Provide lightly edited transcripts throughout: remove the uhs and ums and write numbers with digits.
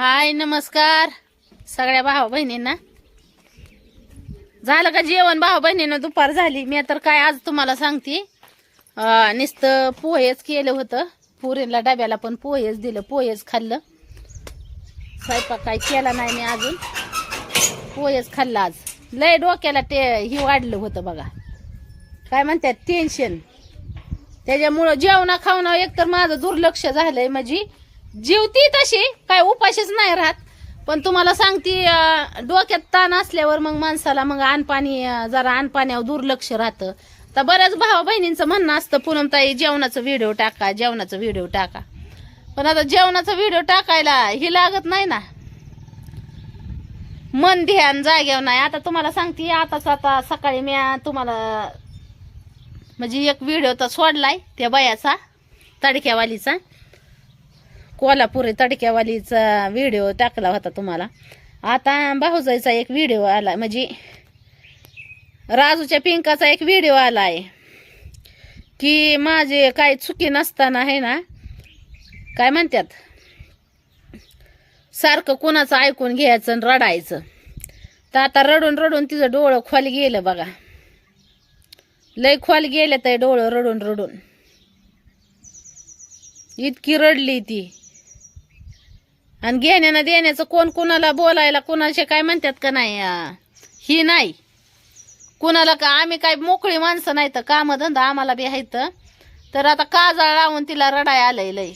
हाय नमस्कार सगळ्या भाऊ बहिणींना. झालं का जेवण भाऊ बहिणीनं? दुपार झाली. मी तर काय आज तुम्हाला सांगते, नुसतं पोहेच केलं होतं. पुरीला डब्याला पण पोहेच दिलं, पोहेच खाल्लं. स्वयंपाक काय केला नाही मी अजून, पोहेच खाल्लं आज. लय डोक्याला ही वाढलं होतं बघा, काय म्हणतात टेन्शन. त्याच्यामुळं जेवणा खावणं एकतर माझं दुर्लक्ष झालंय. म्हणजे जीवती तशी काय उपाशीच नाही राहत, पण तुम्हाला सांगते डोक्यात ताण असल्यावर मग माणसाला मग अनपाणी, जरा अनपाण्यावर दुर्लक्ष राहतं. तर बऱ्याच भावा बहिणींचं म्हणणं असतं, पूनमताई जेवणाचा व्हिडिओ टाका, जेवणाचा व्हिडिओ टाका. पण आता जेवणाचा व्हिडिओ टाकायला ही लागत नाही ना, मन ध्यान जाग्यावर नाही. आता तुम्हाला सांगते, आता सकाळी मी तुम्हाला म्हणजे एक व्हिडिओ तर सोडलाय त्या बायाचा, तडक्यावालीचा, कोल्हापुरी तडक्यावालीचा व्हिडिओ टाकला होता तुम्हाला. आता भाऊजाईचा एक व्हिडिओ आला, म्हणजे राजूच्या पिंकाचा एक व्हिडिओ आलाय की माझे काय चुकी नसताना आहे ना, काय म्हणतात, सारखं कुणाचं ऐकून घ्यायचं आणि रडायचं. तर आता रडून रडून तिचं डोळं खोल गेलं बघा, लय खोल गेलं ते डोळं रडून रडून. इतकी रडली ती. आणि घेण्यानं देण्याचं कोण कुणाला बोलायला, कुणाचे काय म्हणतात का नाही, ही नाही कुणाला. का आम्ही काय मोकळी माणसं नाही, तर काम धंदा आम्हाला बी आहेत. तर आता काजळ लावून तिला रडाय आलंय लय.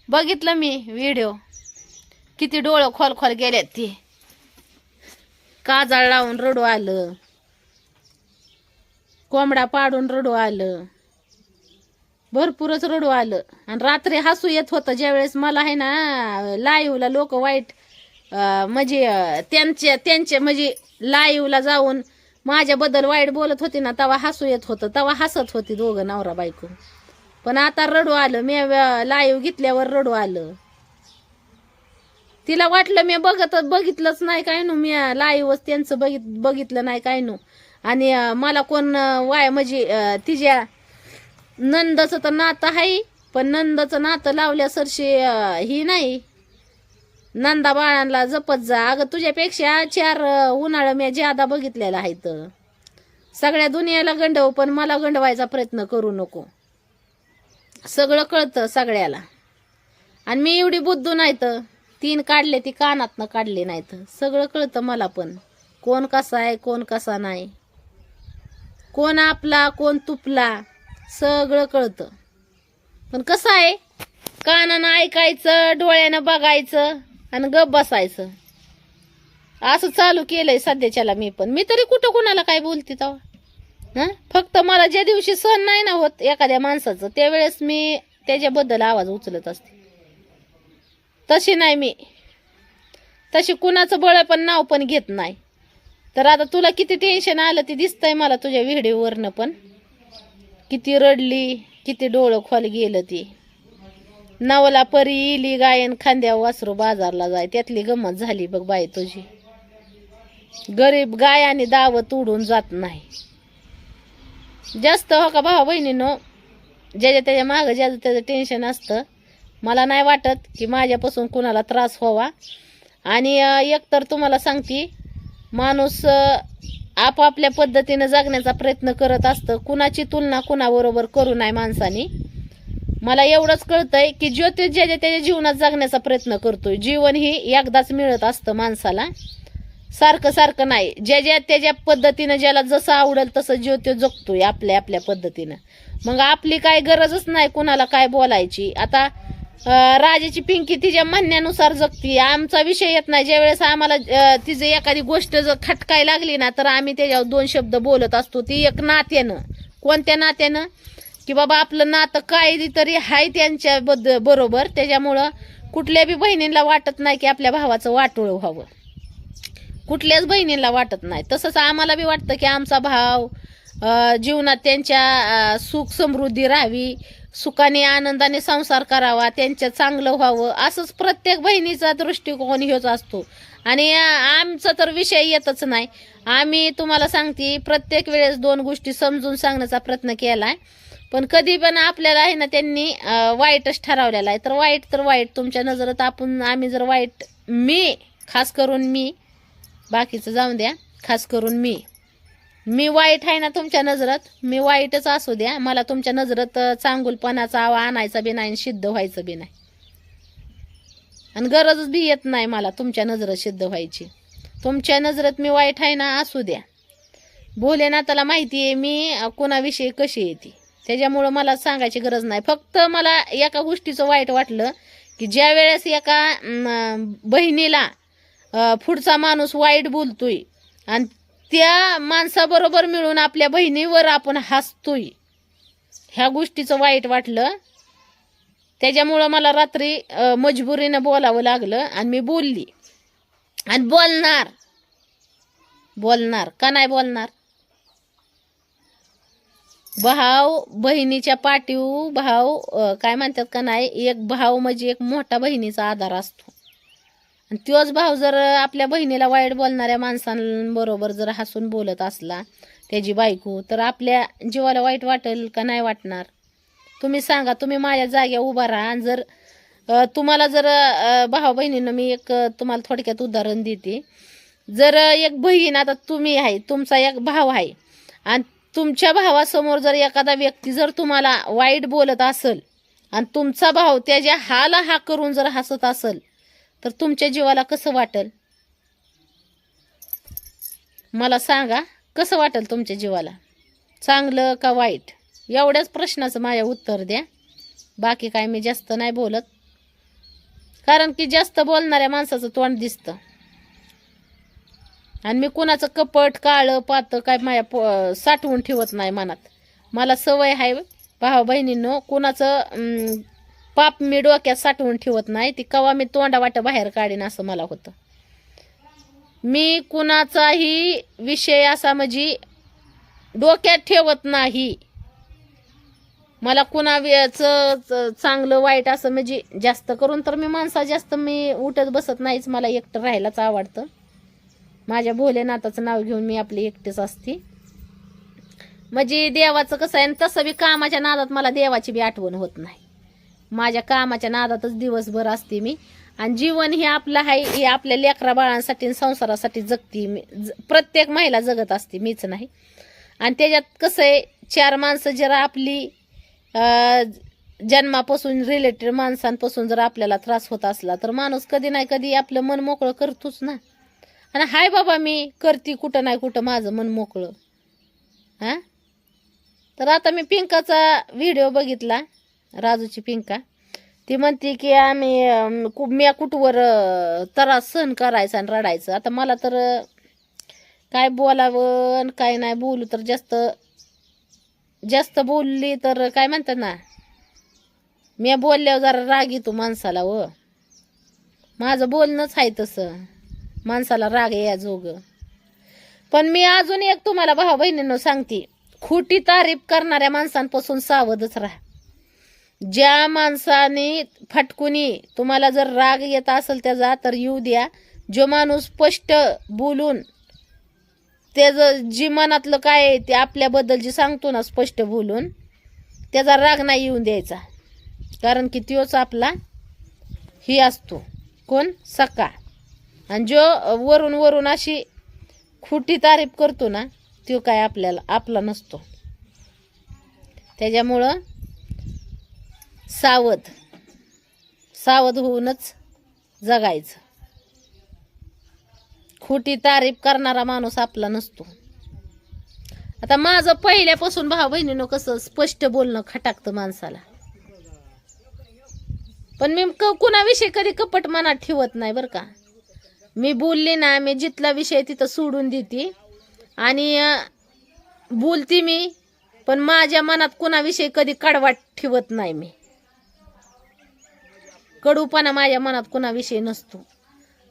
बघितलं मी व्हिडिओ, किती डोळं खोल खोल गेल्यात. ती काजळ लावून रडू आलं, कोंबडा पाडून रडू आलं, भरपूरच रडू आलं. आणि रात्री हसू येत होतं ज्यावेळेस मला आहे ना लाईव्हला लोक वाईट म्हणजे त्यांचे म्हणजे लाईव्हला जाऊन माझ्याबद्दल वाईट बोलत होती ना, तेव्हा हसू येत होतं, तेव्हा हसत होती दोघं नवरा बायको. पण आता रडू आलं, मी लाईव्ह घेतल्यावर रडू आलं. तिला वाटलं मी बघितलंच नाही काय नु, मी लाईव्हच त्यांचं बघितलं नाही काय नु. आणि मला कोण म्हणजे तिच्या नंदाचं तर नातं आहे, पण नंदाचं नातं लावल्यासरशी ही नाही. नंदा बाळांना जपत जा. अगं तुझ्यापेक्षा 4 उन्हाळं मी ज्यादा बघितलेला आहे. तर सगळ्या दुनियाला गंडव, पण मला गंडवायचा प्रयत्न करू नको. सगळं कळतं सगळ्याला. आणि मी एवढी बुद्धू नाही, तर 3 काढले ती कानातनं काढले नाहीत. सगळं कळतं मला पण, कोण कसा आहे कोण कसा नाही, कोण आपला कोण तुपला, सगळं कळतं. पण कसं आहे, कानानं ऐकायचं, डोळ्यानं बघायचं आणि गप बसायचं, असं चालू केलंय सध्याच्याला. मी तरी कुठं कुणाला काय बोलते तेव्हा. फक्त मला ज्या दिवशी सहन नाही ना होत एखाद्या माणसाचं, त्यावेळेस मी त्याच्याबद्दल आवाज उचलत असते. तशी नाही मी, तशी कुणाचं बळ पण नाव पण घेत नाही. तर आता तुला किती टेन्शन आलं ते दिसतंय मला तुझ्या व्हिडिओवरनं. पण किती रडली, किती डोळं खोल गेलं. ती नवला परी इली गायन खांद्या वासरू बाजारला जाय, त्यातली गंमत झाली बघ बाई तुझी. गरीब गाय आणि दावत उडून जात नाही जास्त. हो का भावा बहिणींनो, ज्याच्या त्याच्या मागं ज्याचं त्याचं टेन्शन असतं. मला नाही वाटत की माझ्यापासून कुणाला त्रास व्हावा. आणि एकतर तुम्हाला सांगते, माणूस आपापल्या पद्धतीनं जगण्याचा प्रयत्न करत असतं. कुणाची तुलना कुणाबरोबर करू नये माणसाने. मला एवढंच कळतंय की ज्योतिष ज्याच्या त्याच्या जीवनात जगण्याचा प्रयत्न करतोय. जीवन ही एकदाच मिळत असतं माणसाला, सारखं सारखं नाही. ज्याच्या त्याच्या पद्धतीनं ज्याला जसं आवडेल तसं ज्योतिष जगतोय आपल्या आपल्या पद्धतीनं. मग आपली काय गरजच नाही कुणाला काय बोलायची. आता राजाची पिंकी तिच्या म्हणण्यानुसार जगती, आमचा विषय येत नाही. ज्यावेळेस आम्हाला तिची एखादी गोष्ट जर खटकाय लागली ना, तर आम्ही त्याच्यावर 2 शब्द बोलत असतो. ती एक नात्यानं. कोणत्या नात्यानं? की बाबा आपलं नातं काय तरी हाय त्यांच्या बरोबर. त्याच्यामुळं कुठल्या बी बहिणींना वाटत नाही की आपल्या भावाचं वाटोळ व्हावं, कुठल्याच बहिणींना वाटत नाही. तसंच आम्हाला बी वाटतं की आमचा भाव जीवनात त्यांच्या सुख समृद्धी राहावी, सुखाने आनंदाने संसार करावा, त्यांच्या चांगलं व्हावं, असंच प्रत्येक बहिणीचा दृष्टिकोन ह्योच असतो. आणि आमचा तर विषय येतच नाही. आम्ही तुम्हाला सांगते, प्रत्येक वेळेस 2 गोष्टी समजून सांगण्याचा प्रयत्न केलाय. पण कधी पण आपल्याला आहे ना त्यांनी वाईटच ठरवलेला आहे. तर वाईट तुमच्या नजरेत आम्ही जर वाईट, मी खास करून मी, बाकीचं जाऊन द्या, खास करून मी वाईट आहे ना तुमच्या नजरेत, मी वाईटच असू द्या, मला तुमच्या नजरेत चांगुलपणाचा आवा आणायचा बी नाही, सिद्ध व्हायचं बी नाही, आणि गरजच बी येत नाही मला तुमच्या नजरेत सिद्ध व्हायची. तुमच्या नजरेत मी वाईट आहे ना, असू द्या. भोलेनाथाला माहिती आहे मी कोणाविषयी कशी येते, त्याच्यामुळं मला सांगायची गरज नाही. फक्त मला एका गोष्टीचं वाईट वाटलं की ज्या वेळेस एका बहिणीला पुढचा माणूस वाईट बोलतोय आणि त्या माणसाबरोबर मिळून आपल्या बहिणीवर आपण हसतोय, ह्या गोष्टीचं वाईट वाटलं. त्याच्यामुळं मला रात्री मजबुरीनं बोलावं लागलं आणि मी बोलली. आणि बोलणार का नाही बोलणार? भाव बहिणीच्या पाठीव भाव काय म्हणतात का नाही, एक भाव म्हणजे एक मोठा बहिणीचा आधार असतो. आणि तोच भाव जर आपल्या बहिणीला वाईट बोलणाऱ्या माणसांबरोबर जर हसून बोलत असला त्याची बायको, तर आपल्या जीवाला वाईट वाटेल का नाही वाटणार? तुम्ही सांगा. तुम्ही माझ्या जाग्यावर उभा राहा. आणि जर तुम्हाला जर भाऊ बहिणीनं, मी एक तुम्हाला थोडक्यात उदाहरण देते. जर एक बहीण, आता तुम्ही आहे, तुमचा एक भाव आहे, आणि तुमच्या भावासमोर जर एखादा व्यक्ती जर तुम्हाला वाईट बोलत असेल आणि तुमचा भाव त्याच्या हाला हा करून जर हसत असेल, तर तुमच्या जीवाला कसं वाटेल? मला सांगा, कसं वाटेल तुमच्या जीवाला? चांगलं का वाईट? एवढ्याच प्रश्नाचं माझ्या उत्तर द्या. बाकी काय मी जास्त नाही बोलत, कारण की जास्त बोलणाऱ्या माणसाचं तोंड दिसतं. आणि मी कुणाचं कपट काळं पातं काय माझ्या साठवून ठेवत नाही मनात. मला सवय आहे भाऊ बहिणींनो, कुणाचं पाप मी डोक्यात साठवून ठेवत नाही. ती कवा मी तोंडा वाट बाहेर काढीन असं मला होतं. मी कुणाचाही विषय असा म्हणजे डोक्यात ठेवत नाही. मला कुणाचं चांगलं वाईट असं म्हणजे जास्त करून तर मी माणसा जास्त मी उठत बसत नाहीच. मला एकटं राहायलाच आवडतं. माझ्या भोलेनाथाचं नाव घेऊन मी आपली एकटीच असते. म्हणजे देवाचं कसं आहे, तसं बी कामाच्या नादात मला देवाची बी आठवण होत नाही. माझ्या कामाच्या नादातच दिवसभर असते मी. आणि जीवन हे आपलं आहे, हे आपल्या लेकरा बाळांसाठी आणि संसारासाठी जगते मी. प्रत्येक महिला जगत असते, मीच नाही. आणि त्याच्यात कसं आहे, चार माणसं जरा आपली जन्मापासून रिलेटेड माणसांपासून जर आपल्याला त्रास होत असला तर माणूस कधी नाही कधी आपलं मन मोकळं करतोच ना. आणि हाय बाबा मी करते कुठं नाही कुठं माझं मन मोकळं. हां, तर आता मी पिंकाचा व्हिडिओ बघितला, राजूची पिंका. ती म्हणते की मी कुठवर त्रास सहन करायचा आणि रडायचं. आता मला तर काय बोलावं आणि काय नाही बोलू, तर जास्त बोलली तर काय म्हणतात ना, मी बोलल्यावर जरा राग येतो माणसाला. व माझं बोलणंच आहे तसं, माणसाला राग या जोग. पण मी अजून एक तुम्हाला भाऊ बहिणींनो सांगते, खोटी तारीफ करणाऱ्या माणसांपासून सावधच राहा. ज्या माणसाने फटकुनी तुम्हाला जर राग येत असेल त्याचा, तर येऊ द्या. जो माणूस स्पष्ट बोलून त्याचं जी मनातलं काय आहे ते आपल्याबद्दल जे सांगतो ना स्पष्ट बोलून, त्याचा राग नाही येऊन द्यायचा. कारण की तोच आपला ही असतो कोण, सखा. आणि जो वरून वरून अशी खोटी तारीफ करतो ना, तो काय आपला नसतो. त्याच्यामुळं सावध होऊनच जगायचं. खोटी तारीफ करणारा माणूस आपला नसतो. आता माझं पहिल्यापासून भाऊ बहिणीनं कसं स्पष्ट बोलणं खटाकतं माणसाला. पण मी कुणाविषयी कधी कपट मनात ठेवत नाही बरं का. मी बोलले ना, मी जिथला विषय तिथं सोडून देते आणि बोलते मी. पण माझ्या मनात कुणाविषयी कधी कडवाट ठेवत नाही मी. कडूपणा माझ्या मनात कुणाविषयी नसतो.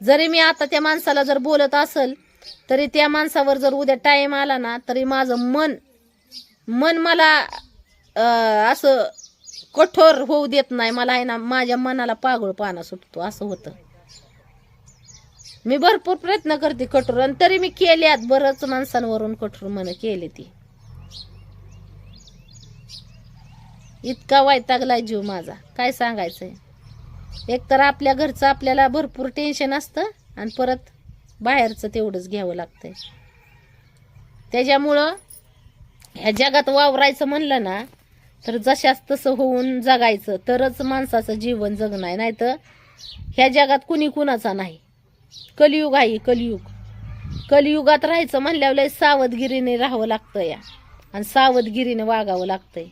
जरी मी आता त्या माणसाला जर बोलत असेल, तरी त्या माणसावर जर उद्या टाइम आला ना, तरी माझं मन मला असं कठोर होऊ देत नाही. मला आहे ना, माझ्या मनाला पागळपणा सुटतो, असं होतं. मी भरपूर प्रयत्न करते कठोर, आणि तरी मी केल्यात बरंच माणसांवरून कठोर मन केले ती. इतका वैतागलाय जीव माझा, काय सांगायचंय. एकतर आपल्या घरचं आपल्याला भरपूर टेन्शन असतं आणि परत बाहेरचं तेवढंच घ्यावं लागतंय. त्याच्यामुळं ह्या जगात वावरायचं म्हणलं ना तर जशाच तसं होऊन जगायचं तरच माणसाचं जीवन जगणं आहे. नाही तर ह्या जगात कुणी कुणाचा नाही. कलियुग आहे, कलियुग. कलियुगात राहायचं म्हणल्यावर लय सावधगिरीने राहावं लागतं या, आणि सावधगिरीने वागावं लागतंय.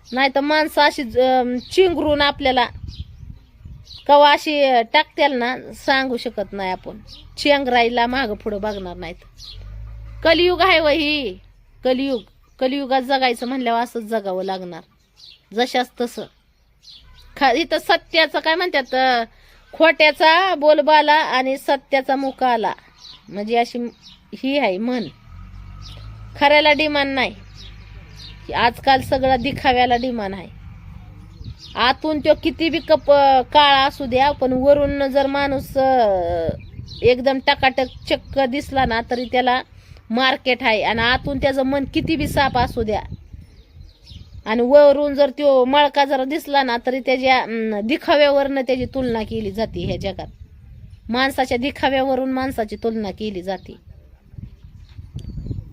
नाही तर माणसं अशी चिंगरून आपल्याला कवा अशी टाकत्याल ना सांगू शकत नाही आपण. चेंगराईला मागं पुढं बघणार नाहीत. कलियुग आहे वही, कलियुग. कलियुगात जगायचं म्हणल्यावर असंच जगावं लागणार, जशाच तसं. इथं सत्याचं काय म्हणतात, खोट्याचा बोलबाला आणि सत्याचा मुकाला, म्हणजे अशी ही आहे म्हण. खऱ्याला डिमांड नाही आजकाल, सगळं दिखाव्याला डिमांड आहे. आतून तो किती बी काळा असू द्या, पण वरून जर माणूस एकदम टकाटक चक्क दिसला ना तरी त्याला मार्केट आहे. आणि आतून त्याचं मन किती बी साफ असू द्या, आणि वरून जर तो मळका जरा दिसला ना तरी त्याच्या दिखाव्यावरनं त्याची तुलना केली जाते. ह्या जगात माणसाच्या दिखाव्यावरून माणसाची तुलना केली जाते.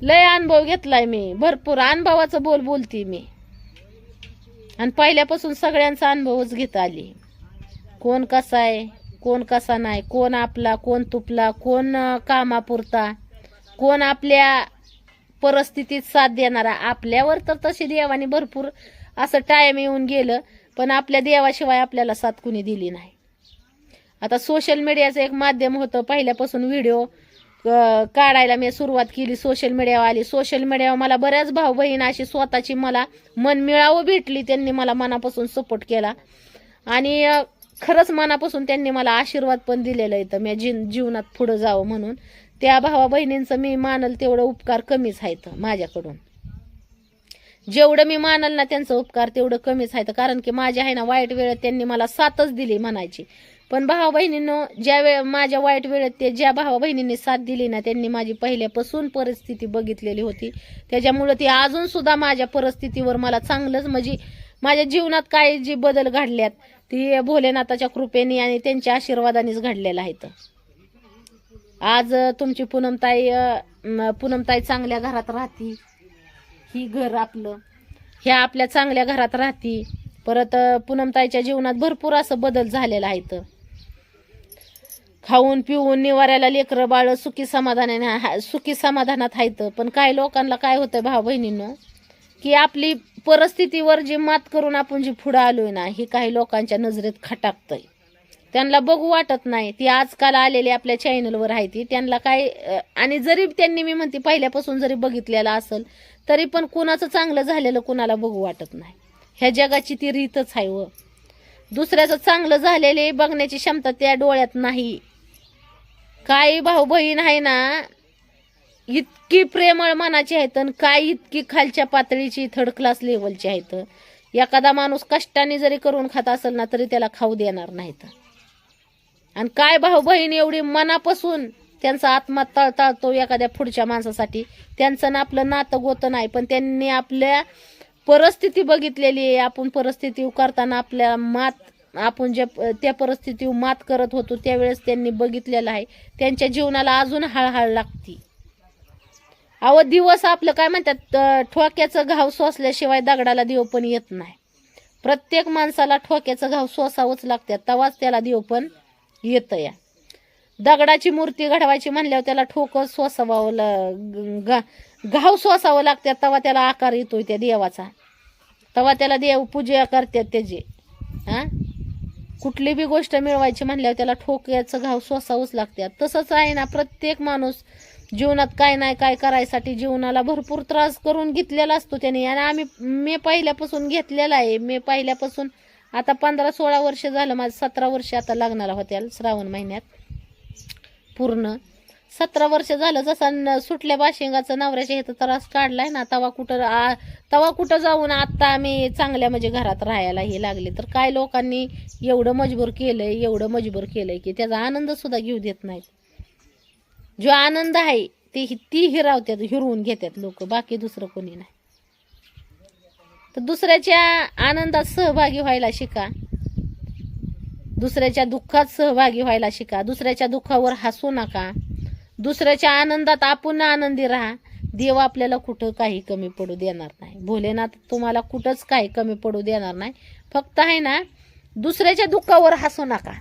लय अनुभव घेतलाय मी, भरपूर अनुभवाचं बोलती मी, आणि पहिल्यापासून सगळ्यांचा अनुभवच घेत आली. कोण कसा आहे, कोण कसा नाही, कोण आपला, कोण तुपला, कोण कामापुरता, कोण आपल्या परिस्थितीत साथ देणारा. आपल्यावर तर तशी देवाने भरपूर असं टाइम येऊन गेलं, पण आपल्या देवाशिवाय आपल्याला साथ कुणी दिली नाही. आता सोशल मीडियाचं एक माध्यम होतं. पहिल्यापासून व्हिडिओ काढायला मी सुरुवात केली, सोशल मीडियावर आली. सोशल मीडियावर मला बऱ्याच भाऊ बहीण अशी स्वतःची मला मन मिळावं भेटली. त्यांनी मला मनापासून सपोर्ट केला, आणि खरंच मनापासून त्यांनी मला आशीर्वाद पण दिलेला आहे. तर मी जीवनात पुढं जावं म्हणून त्या भावा बहिणींचं मी मानल तेवढं उपकार कमीच आहेत माझ्याकडून. जेवढं मी मानल ना त्यांचं उपकार तेवढं कमीच आहेत. कारण की माझ्या आहे ना वाईट वेळेत त्यांनी मला साथच दिली म्हणायची. पण भावा बहिणींनो, ज्या माझ्या वाईट वेळेत ते ज्या भावा बहिणींनी साथ दिली ना, त्यांनी माझी पहिल्यापासून परिस्थिती बघितलेली होती. त्याच्यामुळे ती अजून सुद्धा माझ्या परिस्थितीवर मला चांगलंच, म्हणजे माझ्या जीवनात काय जी बदल घडल्यात ती भोलेनाथाच्या कृपेने आणि त्यांच्या आशीर्वादानेच घडलेलं आहेत. आज तुमची पूनमताई चांगल्या घरात राहती. ही घर आपलं, ह्या आपल्या चांगल्या घरात राहती. परत पूनमताईच्या जीवनात भरपूर असं बदल झालेला आहे. खाऊन पिऊन निवाऱ्याला लेकरं बाळ सुखी समाधानात आहेत. पण काही लोकांना काय होतं भाऊ बहिणींनो, की आपली परिस्थितीवर जी मात करून आपण जी पुढं आलोय ना, ही काही लोकांच्या नजरेत खटाकतंय. त्यांना बघू वाटत नाही. ती आजकाल आलेली आपल्या चॅनलवर आहे ती, त्यांना काय, आणि जरी त्यांनी मी म्हणते पहिल्यापासून जरी बघितलेलं असेल तरी पण कुणाचं चांगलं झालेलं कुणाला बघू वाटत नाही. ह्या जगाची ती रीतच आहे. व दुसऱ्याचं चांगलं झालेले बघण्याची क्षमता त्या डोळ्यात नाही. काही भाऊ बहीण आहे ना इतकी प्रेमळ मनाची आहेत, आणि काही इतकी खालच्या पातळीची थर्ड क्लास लेवलची आहेत. एखादा माणूस कष्टाने जरी करून खात असेल ना तरी त्याला खाऊ देणार नाहीत. आणि काय भाऊ बहीण एवढी मनापासून त्यांचा आत्मा तळतळतो एखाद्या पुढच्या माणसासाठी. त्यांचं ना आपलं नातं गोतं नाही, पण त्यांनी आपल्या परिस्थिती बघितलेली आहे. आपण परिस्थिती करताना आपल्या आपण त्या परिस्थितीवर मात करत होतो त्यावेळेस त्यांनी बघितलेलं आहे. त्यांच्या जीवनाला अजून हळहळ लागती. अहो दिवस आपलं काय म्हणतात, ठोक्याचं घाव सोसल्याशिवाय दगडाला देव पण येत नाही. प्रत्येक माणसाला ठोक्याचं घाव सोसावंच लागतात, तेव्हाच त्याला देव पण येतं. या दगडाची मूर्ती घडवायची म्हणल्यावर त्याला ठोकं सोसावं, घाव सोसावं लागतात, तेव्हा त्याला आकार येतोय त्या देवाचा. तेव्हा त्याला देव पूजा करतात त्याचे. कुठली बी गोष्ट मिळवायची म्हणल्यावर त्याला ठोक्याचं घाव सोसावंच लागतात. तसंच आहे ना, प्रत्येक माणूस जीवनात काय नाही काय करायसाठी जीवनाला भरपूर त्रास करून घेतलेला असतो त्याने. आणि मी पहिल्यापासून घेतलेला आहे. मी पहिल्यापासून आता 15-16 वर्ष झालं, माझं 17 वर्ष आता लग्नाला होत्या श्रावण महिन्यात. पूर्ण 17 वर्ष झालं. जसा सुटल्या बाशिंगाचं नवऱ्याच्या इथं त्रास काढलाय ना, तवा कुठं जाऊन आता आम्ही चांगल्या म्हणजे घरात राहायला हे लागले. तर काय लोकांनी एवढं मजबूर केलंय की त्याचा आनंद सुद्धा घेऊ देत नाहीत. जो आनंद आहे ती हिरवून घेतात लोक, बाकी दुसरं कोणी नाही. तर दुसऱ्याच्या आनंदात सहभागी व्हायला शिका, दुसऱ्याच्या दुःखात सहभागी व्हायला शिका, दुसऱ्याच्या दुःखावर हसू नका, दुसऱ्याच्या आनंदात आपण आनंदी राहा. देव आपल्याला कुठं काही कमी पडू देणार नाही, भोलेनाथ तुम्हाला कुठंच काही कमी पडू देणार नाही. फक्त आहे ना, दुसऱ्याच्या दुःखावर हसू नका.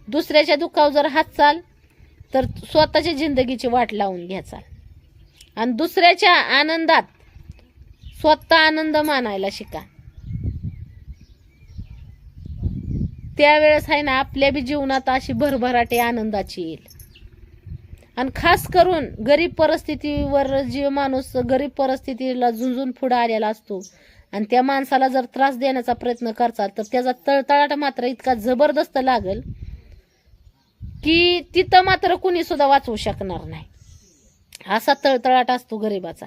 दुसऱ्याच्या दुःखावर जर हसाल तर स्वतःच्या जिंदगीची वाट लावून घ्याचाल. आणि दुसऱ्याच्या आनंदात स्वतः आनंद मानायला शिका. त्यावेळेस आहे ना, आपल्या बी जीवनात अशी भरभराटी आनंदाची येईल. आणि खास करून गरीब परिस्थितीवर जे माणूस गरीब परिस्थितीला झुंजून पुढे आलेला असतो आणि त्या माणसाला जर त्रास देण्याचा प्रयत्न करचाल तर त्याचा तळतळाट मात्र इतका जबरदस्त लागेल की तिथं मात्र कुणी सुद्धा वाचवू शकणार नाही. असा तळतळाट असतो गरिबाचा.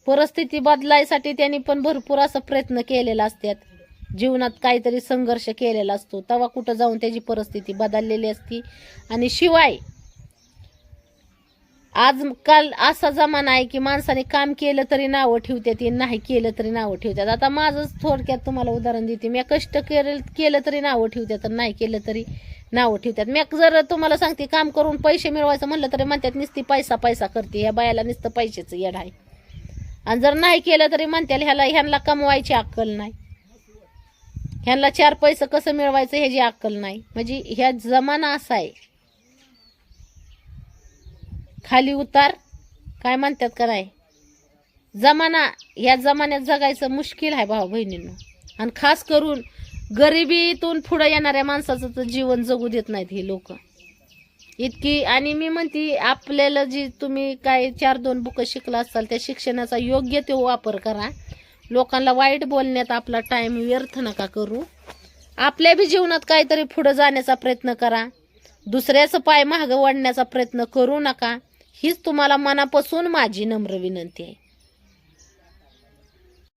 परिस्थिती बदलायसाठी त्यांनी पण भरपूर असा प्रयत्न केलेला असतात, जीवनात काहीतरी संघर्ष केलेला असतो, तेव्हा कुठं जाऊन त्याची परिस्थिती बदललेली असती. आणि शिवाय आजकाल असा जमाना आहे की माणसाने काम केलं तरी नावं ठेवतात, नाही केलं तरी नावं ठेवतात. आता माझंच थोडक्यात तुम्हाला उदाहरण देते. मी कष्ट केलं तरी नावं ठेवतात, नाही केलं तरी नावं ठेवतात. मी जर तुम्हाला सांगते, काम करून पैसे मिळवायचं म्हणलं तरी म्हणतात नुसती पैसा पैसा करते, या बायाला नुसतं पैशाचं येड आहे. आणि जर नाही केलं तरी म्हणतात ह्यांना कमवायची अक्कल नाही, ह्यांना 4 पैसे कसं मिळवायचं ह्याची अक्कल नाही. म्हणजे ह्या जमाना असा आहे, खाली उतार काय म्हणतात का नाही, जमाना. ह्या जमान्यात जगायचं मुश्किल आहे भाऊ बहिणींनो. आणि खास करून गरिबीतून पुढे येणाऱ्या माणसाचं तर जीवन जगू देत नाहीत हे लोक इतकी. आणि मी म्हणते, आपल्याला जी तुम्ही काय 4-2 बुकं शिकला असाल त्या शिक्षणाचा योग्य तो वापर करा. लोकांना वाईट बोलण्यात आपला टाइम व्यर्थ नका करू. आपल्या बी जीवनात काहीतरी पुढे जाण्याचा प्रयत्न करा. दुसऱ्याचं पाय मागं वाढण्याचा प्रयत्न करू नका. हीच तुम्हाला मनापासून माझी नम्र विनंती आहे.